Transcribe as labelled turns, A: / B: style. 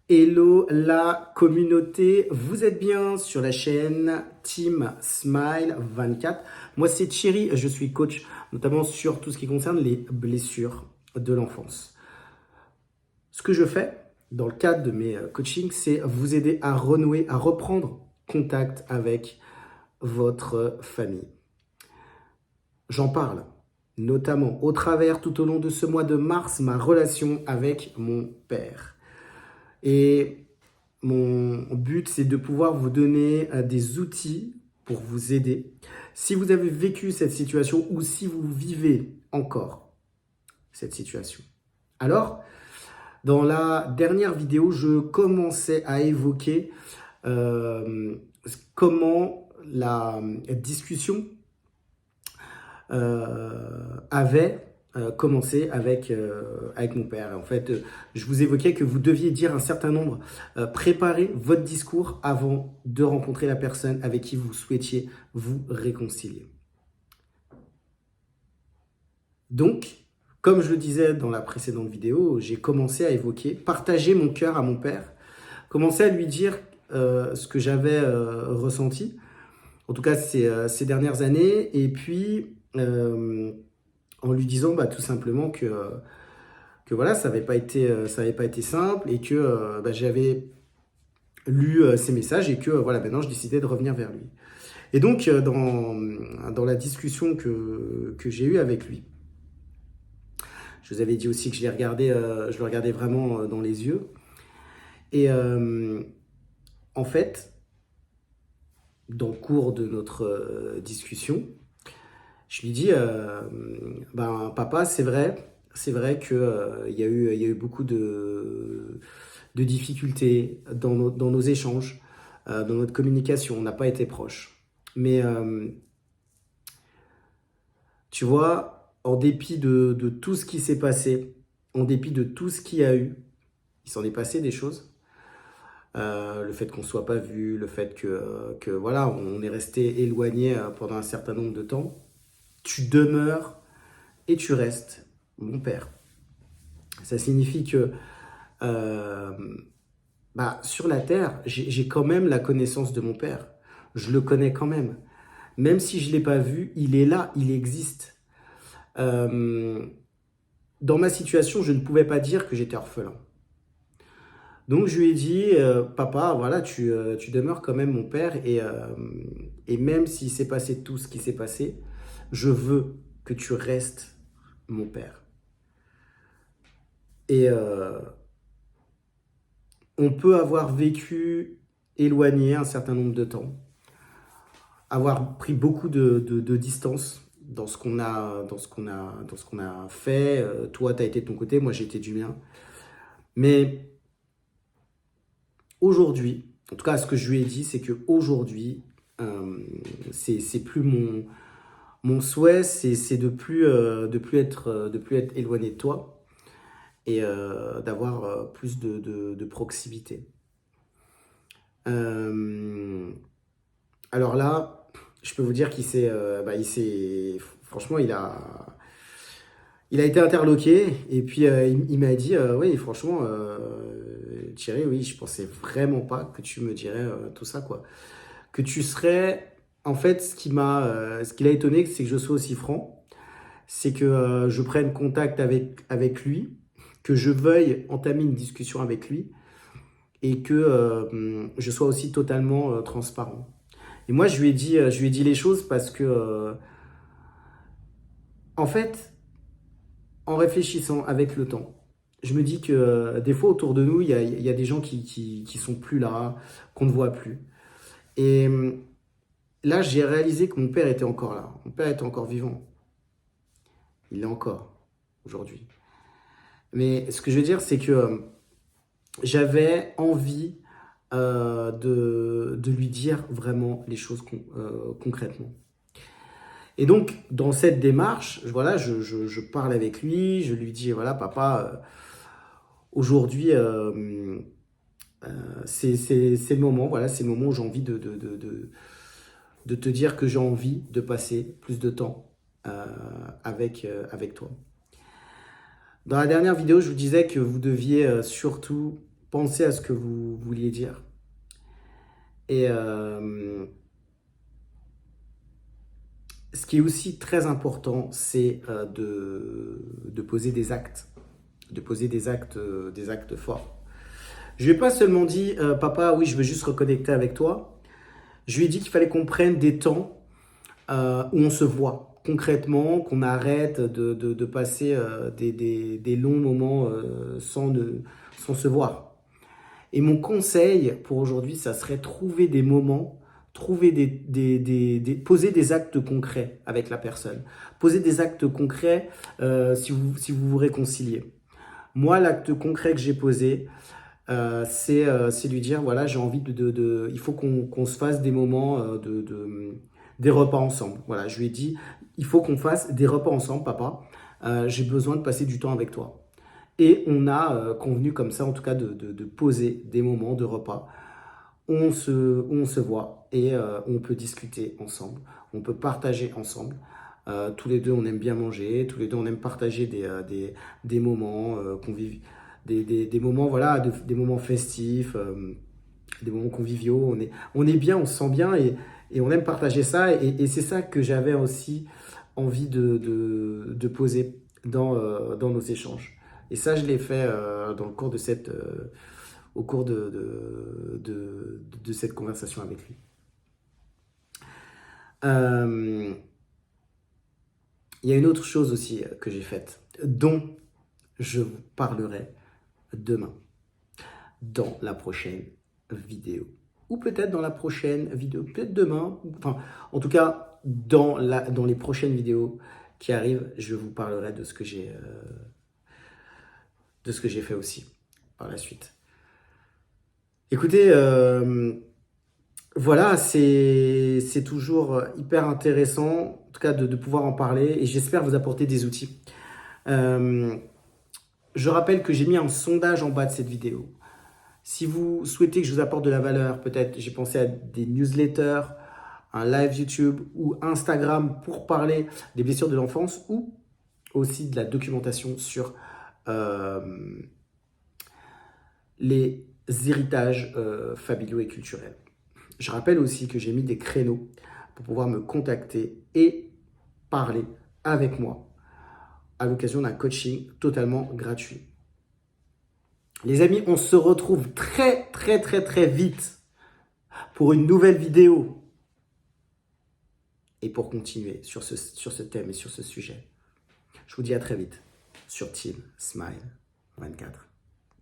A: Hello la communauté, vous êtes bien sur la chaîne Team Smile 24. Moi c'est Thierry, je suis coach notamment sur tout ce qui concerne les blessures de l'enfance. Ce que je fais dans le cadre de mes coachings, c'est vous aider à renouer, à reprendre contact avec votre famille. J'en parle notamment au travers tout au long de ce mois de mars, ma relation avec mon père. Et mon but, c'est de pouvoir vous donner des outils pour vous aider. Si vous avez vécu cette situation ou si vous vivez encore cette situation. Alors, dans la dernière vidéo, je commençais à évoquer comment la discussion avait commencé avec mon père. En fait, je vous évoquais que vous deviez dire un certain nombre, préparer votre discours avant de rencontrer la personne avec qui vous souhaitiez vous réconcilier. Donc, comme je le disais dans la précédente vidéo, j'ai commencé à évoquer, partager mon cœur à mon père, commencer à lui dire ce que j'avais ressenti, en tout cas ces dernières années, et puis en lui disant tout simplement que voilà, ça n'avait pas été simple et que j'avais lu ces messages et que voilà, maintenant je décidais de revenir vers lui. Et donc, dans la discussion que j'ai eue avec lui, je vous avais dit aussi que je le regardais vraiment dans les yeux. Et en fait, dans le cours de notre discussion, je lui dis, papa, c'est vrai qu'il y a eu beaucoup de difficultés dans nos échanges, dans notre communication. On n'a pas été proches. Mais tu vois, en dépit de tout ce qui s'est passé, en dépit de tout ce qu'il y a eu, il s'en est passé des choses. Le fait qu'on ne soit pas vu, le fait que voilà, on est resté éloigné pendant un certain nombre de temps. Tu demeures et tu restes mon père. Ça signifie que sur la terre, j'ai quand même la connaissance de mon père. Je le connais quand même. Même si je ne l'ai pas vu, il est là, il existe. Dans ma situation, je ne pouvais pas dire que j'étais orphelin. Donc je lui ai dit, papa, voilà, tu demeures quand même mon père et même s'il s'est passé tout ce qui s'est passé, je veux que tu restes mon père. Et on peut avoir vécu éloigné un certain nombre de temps, avoir pris beaucoup de distance dans ce qu'on a fait. Toi, tu as été de ton côté, moi j'ai été du mien. Mais aujourd'hui, en tout cas, ce que je lui ai dit, c'est qu'aujourd'hui, c'est plus mon souhait, c'est de plus être éloigné de toi et d'avoir plus de proximité. Alors là, je peux vous dire franchement, il a été interloqué et puis il m'a dit, oui, franchement, Thierry, oui, je pensais vraiment pas que tu me dirais tout ça, quoi. Que tu serais, en fait, ce qui l'a étonné, c'est que je sois aussi franc, c'est que je prenne contact avec lui, que je veuille entamer une discussion avec lui et que je sois aussi totalement transparent. Et moi, je lui ai dit les choses parce que, en fait, en réfléchissant avec le temps, je me dis que des fois autour de nous, il y a des gens qui sont plus là, qu'on ne voit plus. Et là, j'ai réalisé que mon père était encore là. Mon père était encore vivant. Il l'est encore aujourd'hui. Mais ce que je veux dire, c'est que j'avais envie de lui dire vraiment les choses concrètement. Et donc, dans cette démarche, voilà, je parle avec lui, je lui dis, voilà, papa, aujourd'hui, c'est le moment, voilà, c'est le moment où j'ai envie de te dire que j'ai envie de passer plus de temps avec toi. Dans la dernière vidéo, je vous disais que vous deviez surtout pensez à ce que vous vouliez dire. Et ce qui est aussi très important, c'est de poser des actes, de poser des actes forts. Je lui ai pas seulement dit, papa, oui, je veux juste reconnecter avec toi. Je lui ai dit qu'il fallait qu'on prenne des temps où on se voit concrètement, qu'on arrête de passer des longs moments sans se voir. Et mon conseil pour aujourd'hui, ça serait trouver des moments, poser des actes concrets avec la personne. Poser des actes concrets si vous réconciliez. Moi, l'acte concret que j'ai posé, c'est lui dire, voilà, j'ai envie il faut qu'on se fasse des moments, des repas ensemble. Voilà, je lui ai dit, il faut qu'on fasse des repas ensemble, papa. J'ai besoin de passer du temps avec toi. Et on a convenu comme ça, en tout cas, de poser des moments de repas où on se voit et on peut discuter ensemble, on peut partager ensemble. Tous les deux, on aime bien manger, tous les deux, on aime partager des moments conviviaux, des moments, voilà, des moments festifs, des moments conviviaux. On est bien, on se sent bien et on aime partager ça. Et c'est ça que j'avais aussi envie de poser dans nos échanges. Et ça, je l'ai fait dans le cours au cours de cette conversation avec lui. Il y a une autre chose aussi que j'ai faite, dont je vous parlerai demain, dans la prochaine vidéo. Ou peut-être dans la prochaine vidéo, peut-être demain, enfin, en tout cas, dans les prochaines vidéos qui arrivent, je vous parlerai de ce que j'ai fait aussi par la suite. Écoutez, voilà, c'est toujours hyper intéressant, en tout cas de pouvoir en parler, et j'espère vous apporter des outils. Je rappelle que j'ai mis un sondage en bas de cette vidéo. Si vous souhaitez que je vous apporte de la valeur, peut-être j'ai pensé à des newsletters, un live YouTube ou Instagram pour parler des blessures de l'enfance ou aussi de la documentation sur les héritages familiaux et culturels. Je rappelle aussi que j'ai mis des créneaux pour pouvoir me contacter et parler avec moi à l'occasion d'un coaching totalement gratuit. Les amis, on se retrouve très vite pour une nouvelle vidéo et pour continuer sur ce thème et sur ce sujet. Je vous dis à très vite sur Team Smile 24.